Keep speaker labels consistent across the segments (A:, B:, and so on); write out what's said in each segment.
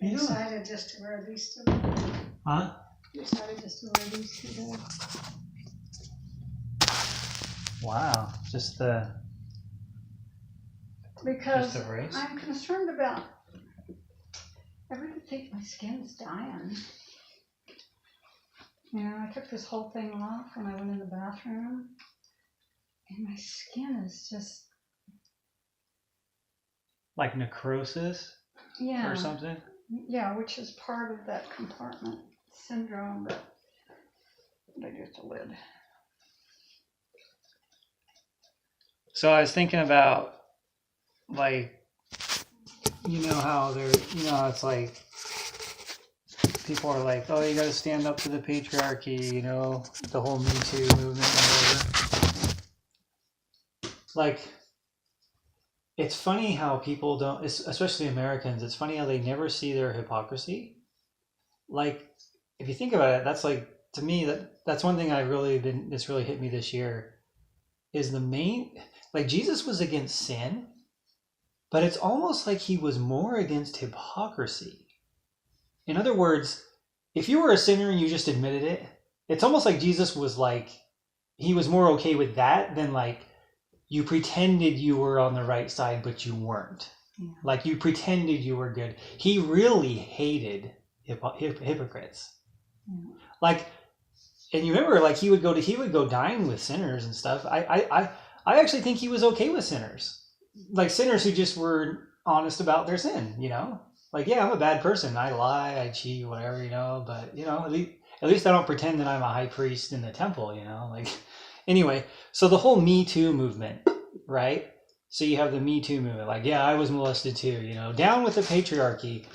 A: You
B: doing?
A: decided just to wear these today.
B: Huh?
A: You decided just to wear these today.
B: Wow. Just the
A: Because
B: race?
A: I'm concerned about, I really think my skin's dying. You know, I took this whole thing off when I went in the bathroom, and my skin is just,
B: like necrosis
A: yeah,
B: or something?
A: yeah, which is part of that compartment syndrome. But I just a lid.
B: So I was thinking about, like, you know how it's like people are like, oh, you got to stand up to the patriarchy, you know, the whole Metoo movement and whatever. Like, it's funny how people don't, especially Americans, it's funny how they never see their hypocrisy. Like, if you think about it, that's like, to me, that's one thing that's really hit me this year is like Jesus was against sin, but it's almost like he was more against hypocrisy. In other words, if you were a sinner and you just admitted it, it's almost like Jesus was like, he was more okay with that than like you pretended you were on the right side, but you weren't. Yeah. Like you pretended you were good. He really hated hypocrites. Yeah. Like, and you remember, like he would go dine with sinners and stuff. I actually think he was okay with sinners, like sinners who just were honest about their sin. You know, like yeah, I'm a bad person. I lie, I cheat, whatever. You know, but you know, at least I don't pretend that I'm a high priest in the temple. You know, like anyway. So the whole Me Too movement, right? So you have the Me Too movement, like yeah, I was molested too. You know, down with the patriarchy,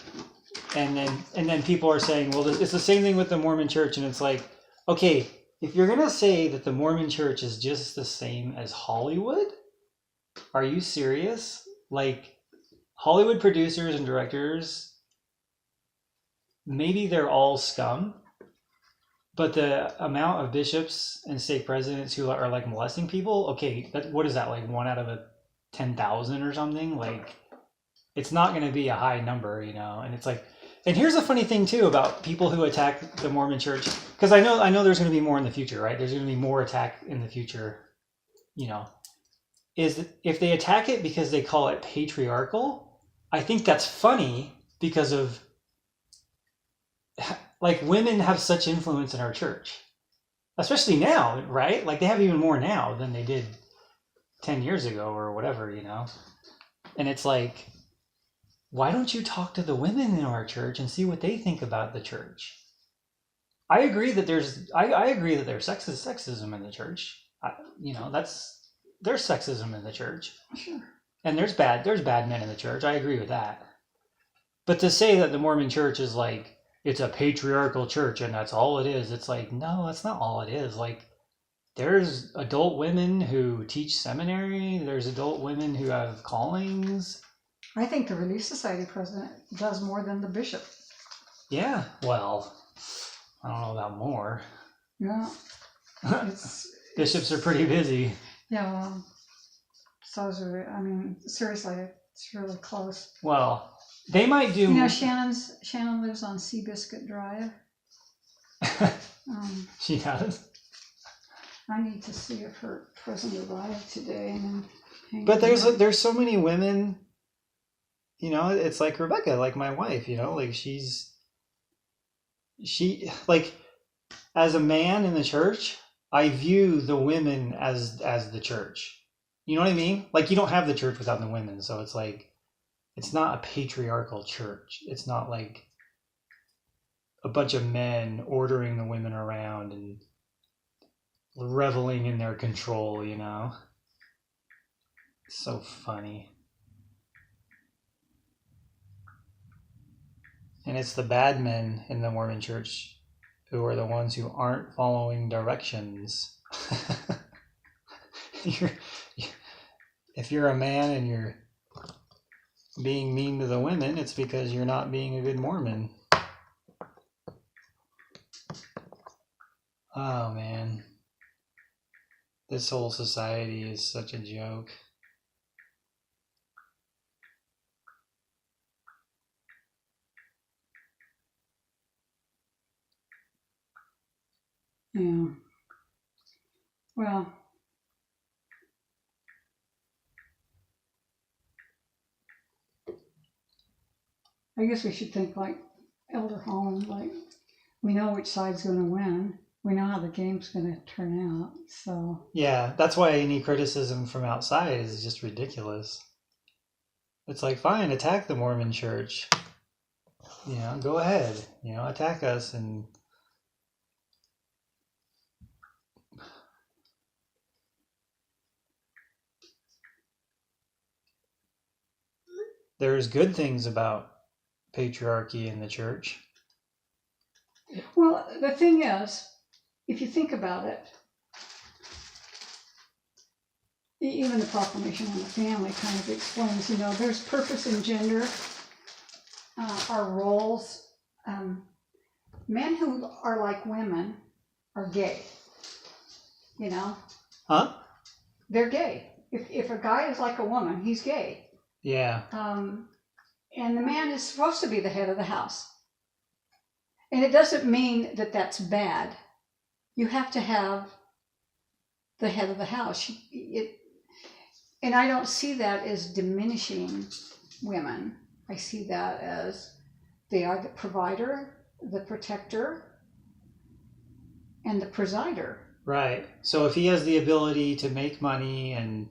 B: and then people are saying, well, it's the same thing with the Mormon Church, and it's like, okay, if you're gonna say that the Mormon Church is just the same as Hollywood, are you serious? Like Hollywood producers and directors, maybe they're all scum, but the amount of bishops and stake presidents who are like molesting people, okay, what is that, like 1 out of 10,000 or something? Like it's not going to be a high number, you know. And it's like, and here's a funny thing too about people who attack the Mormon Church, because I know there's going to be more in the future, right? There's going to be more attack in the future, you know. Is if they attack it because they call it patriarchal, I think that's funny because of like women have such influence in our church, especially now, right? Like they have even more now than they did 10 years ago or whatever, you know. And it's like, why don't you talk to the women in our church and see what they think about the church? I agree that there's sexism in the church. There's sexism in the church. Sure. And there's bad men in the church. I agree with that. But to say that the Mormon church is like, it's a patriarchal church and that's all it is, it's like, no, that's not all it is. Like, there's adult women who teach seminary. There's adult women who have callings.
A: I think the Relief Society president does more than the bishop.
B: Yeah, well, I don't know about more.
A: Yeah.
B: Bishops are pretty busy.
A: Yeah, well, seriously, it's really close.
B: Well, they might do...
A: You know, Shannon lives on Seabiscuit Drive.
B: She does?
A: I need to see if her present arrived today.
B: But there's so many women... You know, it's like Rebecca, like my wife, you know, like she like as a man in the church, I view the women as the church. You know what I mean? Like you don't have the church without the women. So it's like, it's not a patriarchal church. It's not like a bunch of men ordering the women around and reveling in their control, you know? It's so funny. And it's the bad men in the Mormon church who are the ones who aren't following directions. If you're a man and you're being mean to the women, it's because you're not being a good Mormon. Oh man. This whole society is such a joke.
A: Yeah. Well, I guess we should think like Elder Holland, like we know which side's going to win. We know how the game's going to turn out. So
B: Yeah, that's why any criticism from outside is just ridiculous. It's like, fine, attack the Mormon church. Go ahead. Attack us. And there's good things about patriarchy in the church.
A: well, the thing is, if you think about it, even the Proclamation on the Family kind of explains, there's purpose in gender, our roles. Men who are like women are gay.
B: Huh?
A: They're gay. If a guy is like a woman, he's gay.
B: Yeah.
A: And the man is supposed to be the head of the house. And it doesn't mean that that's bad. You have to have the head of the house. And I don't see that as diminishing women. I see that as they are the provider, the protector, and the presider.
B: Right. So if he has the ability to make money and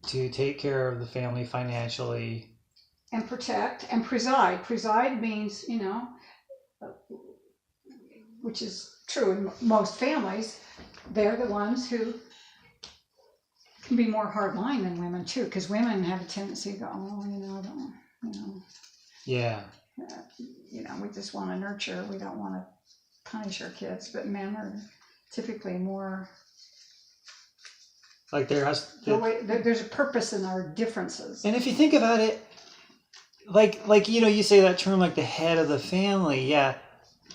B: to take care of the family financially.
A: And protect and preside. Preside means, which is true in most families, they're the ones who can be more hardline than women too, because women have a tendency to go, I don't,
B: Yeah.
A: We just want to nurture. We don't want to punish our kids. But men are typically more.
B: Like
A: there's a purpose in our differences.
B: And if you think about it, like you say that term, like the head of the family. Yeah,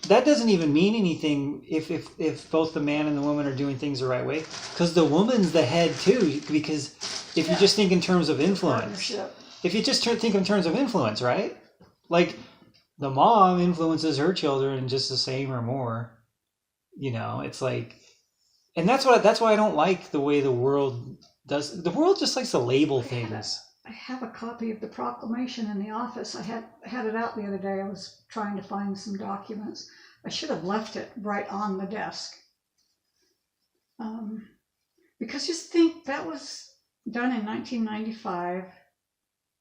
B: that doesn't even mean anything if both the man and the woman are doing things the right way, because the woman's the head too. Because if you just think in terms of influence, if you just think in terms of influence, right? Like the mom influences her children just the same or more. It's like, and that's why I don't like the way the world does. The world just likes to label things.
A: I have a copy of the proclamation in the office. I had it out the other day. I was trying to find some documents. I should have left it right on the desk. Because just think that was done in 1995.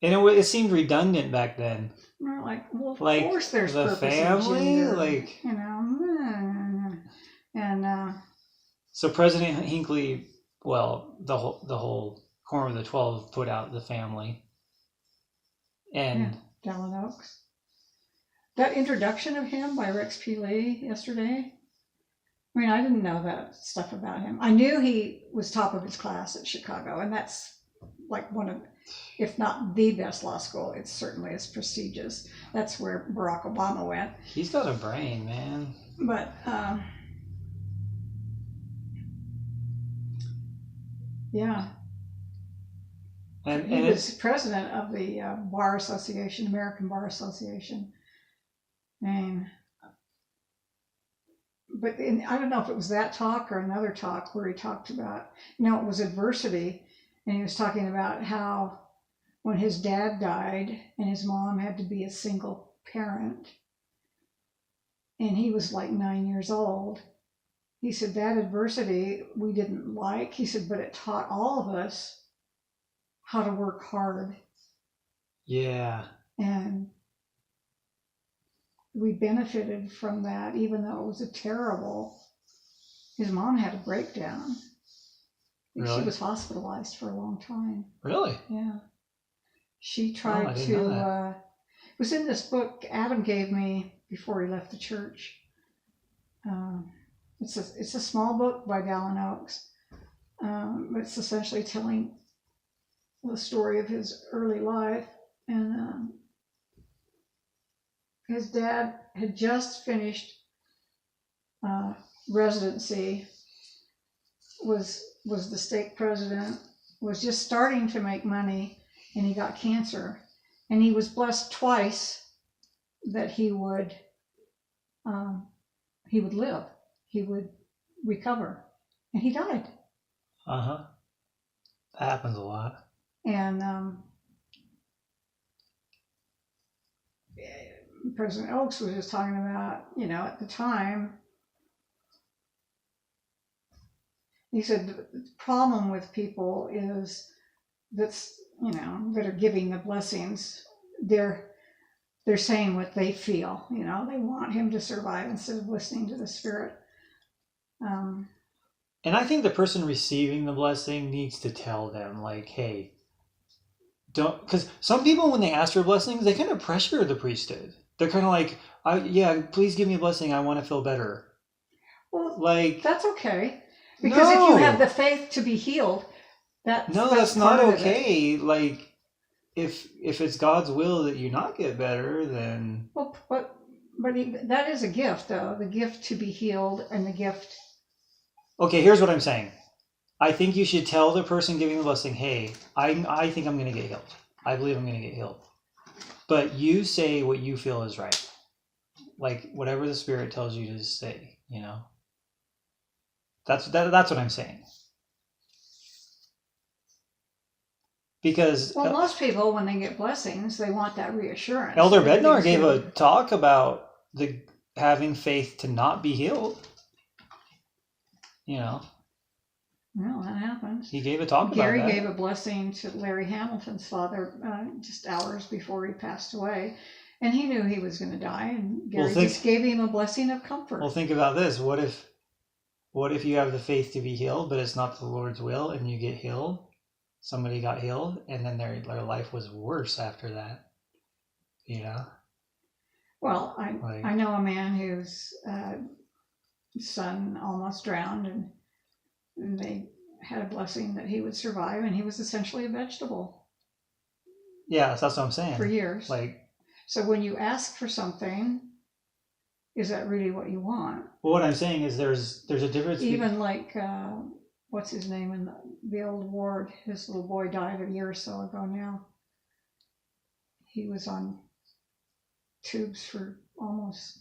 B: And it seemed redundant back then.
A: We're like, well, of course there's
B: the
A: purpose
B: family,
A: in gender, and
B: so President Hinckley, well, the whole Quorum of the 12 put out the family, and
A: Dallin Oaks. That introduction of him by Rex P. Lee yesterday. I mean, I didn't know that stuff about him. I knew he was top of his class at Chicago, and that's like one of, if not the best law school, it's certainly as prestigious. That's where Barack Obama went.
B: He's got a brain, man.
A: But yeah. And he was president of the Bar Association, American Bar Association. And but I don't know if it was that talk or another talk where he talked about, it was adversity. And he was talking about how when his dad died and his mom had to be a single parent, and he was like 9 years old, he said that adversity we didn't like. He said, but it taught all of us how to work hard.
B: Yeah.
A: And we benefited from that, even though it was his mom had a breakdown.
B: Really?
A: She was hospitalized for a long time.
B: Really?
A: Yeah. She tried it was in this book Adam gave me before he left the church. It's a small book by Dallin Oaks. It's essentially telling the story of his early life. And his dad had just finished residency, was the stake president, was just starting to make money, and he got cancer. And he was blessed twice that he would live. he would recover. And he died.
B: That happens a lot.
A: And President Oaks was just talking about, at the time, he said the problem with people is that are giving the blessings, they're saying what they feel. They want him to survive instead of listening to the Spirit.
B: And I think the person receiving the blessing needs to tell them, like, hey, don't, because some people, when they ask for blessings, they kind of pressure the priesthood. They're kind of like, please give me a blessing. I want to feel better.
A: Well,
B: like,
A: that's okay. Because if you have the faith to be healed, that's
B: not okay. Like, if it's God's will that you not get better, then...
A: Well, but that is a gift, though. The gift to be healed and the gift...
B: Okay, here's what I'm saying. I think you should tell the person giving the blessing, hey, I think I'm going to get healed. I believe I'm going to get healed. But you say what you feel is right. Like, whatever the Spirit tells you to say, That's what I'm saying. Because...
A: Well, most people, when they get blessings, they want that reassurance.
B: Elder Bednar gave a talk about having faith to not be healed.
A: Well, that happens.
B: He gave a talk about
A: Gary
B: that.
A: gave a blessing to Larry Hamilton's father just hours before he passed away. And he knew he was going to die. And Gary just gave him a blessing of comfort.
B: Well, think about this. What if you have the faith to be healed, but it's not the Lord's will, and you get healed? Somebody got healed, and then their life was worse after that.
A: Well, I know a man whose son almost drowned, and they had a blessing that he would survive, and he was essentially a vegetable.
B: Yeah, that's what I'm saying.
A: For years. So when you ask for something, is that really what you want?
B: Well, what I'm saying is there's a difference.
A: Even like, what's his name in the old ward? His little boy died a year or so ago now. He was on tubes for almost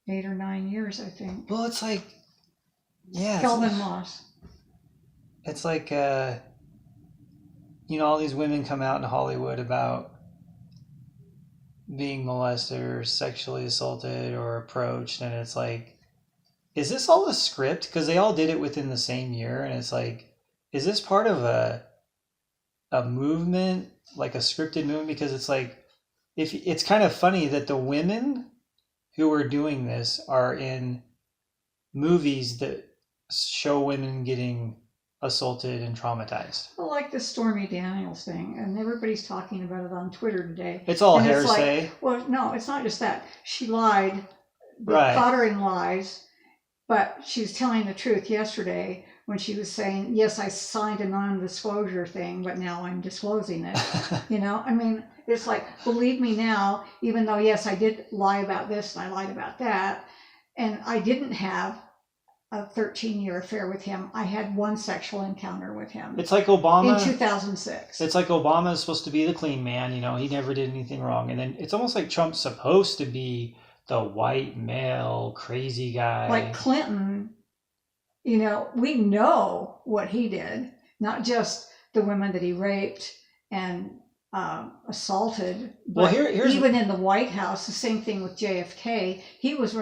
A: 8 or 9 years, I think.
B: Well, it's like,
A: Kelvin Moss.
B: It's like, all these women come out in Hollywood about being molested or sexually assaulted or approached, and it's like, is this all a script? Because they all did it within the same year, and it's like, is this part of a movement, like a scripted movement? Because it's like, if it's kind of funny that the women who are doing this are in movies that show women getting assaulted and traumatized.
A: Well, like the Stormy Daniels thing, and everybody's talking about it on Twitter today.
B: It's all hearsay.
A: Well, no, it's not just that. She lied. They
B: Right.
A: caught her in lies, but she was telling the truth yesterday when she was saying, yes, I signed a non-disclosure thing, but now I'm disclosing it. It's like, believe me now, even though, yes, I did lie about this and I lied about that, and I didn't have a 13-year affair with him. I had one sexual encounter with him.
B: It's like Obama.
A: In 2006.
B: It's like Obama is supposed to be the clean man, he never did anything wrong. And then it's almost like Trump's supposed to be the white male crazy guy.
A: Like Clinton, we know what he did, not just the women that he raped and assaulted, but even in the White House, the same thing with JFK. He was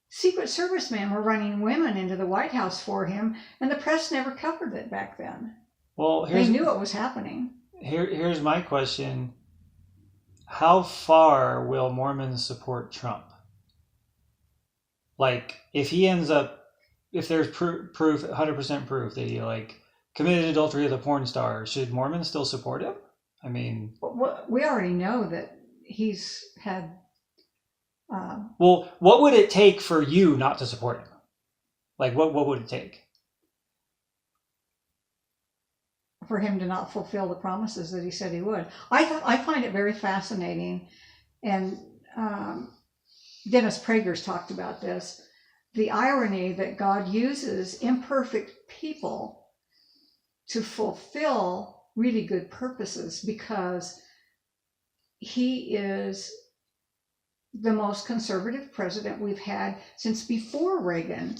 A: Secret Service men were running women into the White House for him, and the press never covered it back then.
B: Well,
A: they knew it was happening.
B: Here's my question. How far will Mormons support Trump? Like, if there's proof, 100% proof that he committed adultery with a porn star, should Mormons still support him?
A: We already know that he's had...
B: well, what would it take for you not to support him? Like, what would it take?
A: For him to not fulfill the promises that he said he would. I find it very fascinating, and Dennis Prager's talked about this, the irony that God uses imperfect people to fulfill really good purposes, because he is the most conservative president we've had since before Reagan.